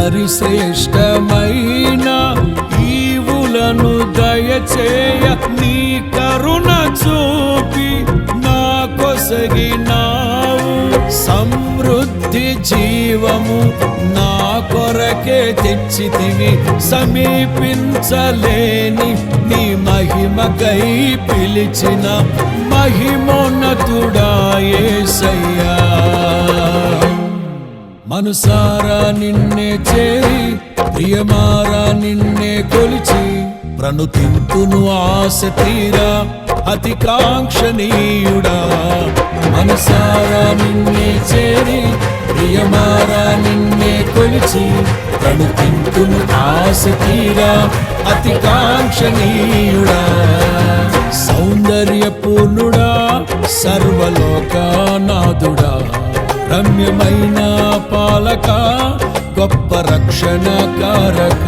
మరి శ్రేష్టమైన ఈవులను దయచేయ నీ కరుణ చూపి నా కొసగినావు. సమృద్ధి జీవము నా కొరకే తెచ్చితివి, సమీపించలేని నీ మహిమకై పిలిచిన మహిమోన్నతుడా యేసయ్యా. మనసారా నిన్నే చేరి ప్రియమారా నిన్నే కొలిచి ప్రణుతింతును ఆశ తీరా అతి కాంక్షణీయుడా. మనసారా నిన్నే చేరి ప్రియమారా నిన్నే కొలిచి ప్రణుతింతును ఆశ తీరా అతి కాంక్షణీయుడా. సౌందర్య పూర్ణుడా సర్వలోకనాథుడా, రమ్యమైన పాలక గొప్ప రక్షణ కారక.